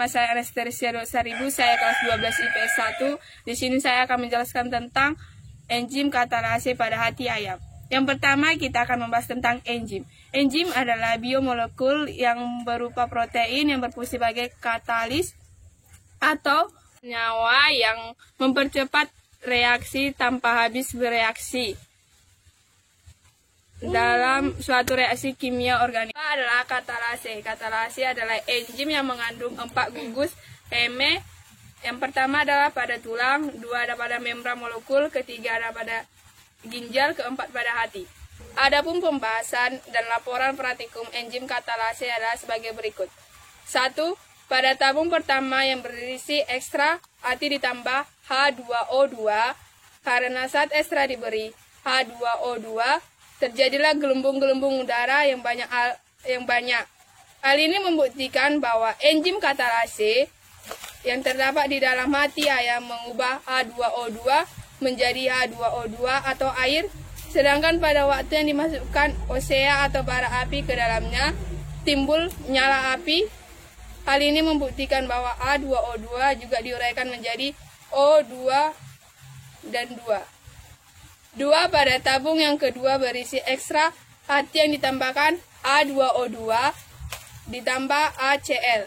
nama saya Anastasia Dosaribu, saya kelas 12 IPS 1. Di sini saya akan menjelaskan tentang enzim katalase pada hati ayam. Yang pertama kita akan membahas tentang enzim. Enzim adalah biomolekul yang berupa protein yang berfungsi sebagai katalis atau senyawa yang mempercepat reaksi tanpa habis bereaksi dalam suatu reaksi kimia organik. Adalah katalase. Katalase adalah enzim yang mengandung 4 gugus heme. Yang pertama adalah pada tulang, 2 ada pada membran molekul, ketiga ada pada ginjal, keempat pada hati. Adapun pembahasan dan laporan praktikum enzim katalase adalah sebagai berikut. 1. Pada tabung pertama yang berisi ekstra hati ditambah H2O2, karena saat ekstra diberi H2O2, terjadilah gelembung-gelembung udara yang banyak. Hal ini membuktikan bahwa enzim katalase yang terdapat di dalam hati ayam mengubah H2O2 menjadi H2O2 atau air, sedangkan pada waktu yang dimasukkan osea atau bara api ke dalamnya, timbul nyala api. Hal ini membuktikan bahwa H2O2 juga diuraikan menjadi O2 dan 2. 2. Pada tabung yang kedua berisi ekstra hati yang ditambahkan H2O2 ditambah HCl.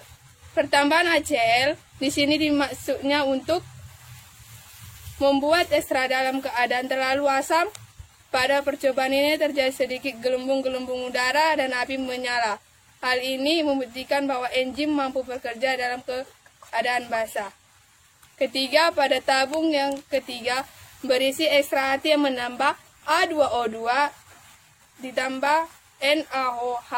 Pertambahan HCl di sini dimaksudnya untuk membuat ekstra dalam keadaan terlalu asam. Pada percobaan ini terjadi sedikit gelembung-gelembung udara dan api menyala. Hal ini membuktikan bahwa enzim mampu bekerja dalam keadaan basah. Ketiga, pada tabung yang ketiga berisi ekstra hati yang menambah H2O2 ditambah NaOH.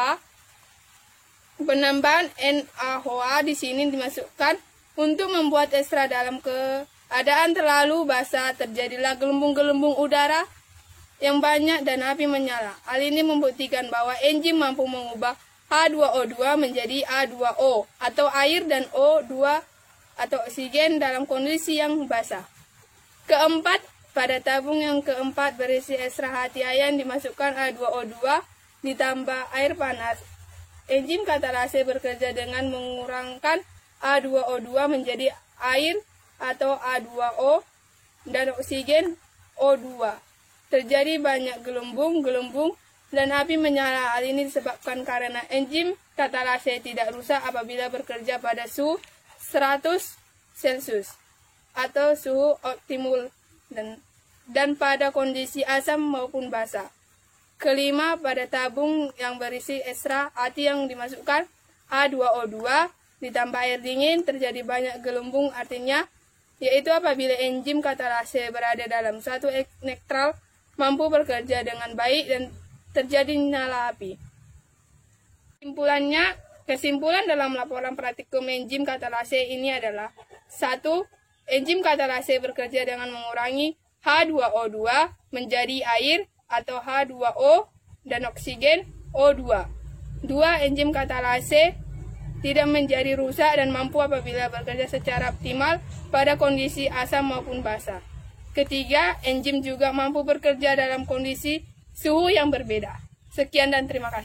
Penambahan NaOH di sini dimasukkan untuk membuat ekstra dalam keadaan terlalu basah. Terjadilah gelembung-gelembung udara yang banyak dan api menyala. Hal ini membuktikan bahwa enzim mampu mengubah H2O2 menjadi H2O atau air dan O2 atau oksigen dalam kondisi yang basah. Keempat, pada tabung yang keempat berisi ekstra hati ayam dimasukkan H2O2 ditambah air panas. Enzim katalase bekerja dengan mengurangkan H2O2 menjadi air atau H2O dan oksigen O2. Terjadi banyak gelembung-gelembung dan api menyala. Hal ini disebabkan karena enzim katalase tidak rusak apabila bekerja pada suhu 100 Celcius atau suhu optimal dan pada kondisi asam maupun basah. Kelima, pada tabung yang berisi ekstra hati yang dimasukkan H2O2 ditambah air dingin, terjadi banyak gelembung, artinya yaitu apabila enzim katalase berada dalam suatu netral mampu bekerja dengan baik dan terjadi nyala api. Kesimpulan dalam laporan praktikum enzim katalase ini adalah 1. Enzim katalase bekerja dengan mengurangi H2O2 menjadi air atau H2O dan oksigen O2. 2. Enzim katalase tidak menjadi rusak dan mampu apabila bekerja secara optimal pada kondisi asam maupun basah. Ketiga, enzim juga mampu bekerja dalam kondisi suhu yang berbeda. Sekian dan terima kasih.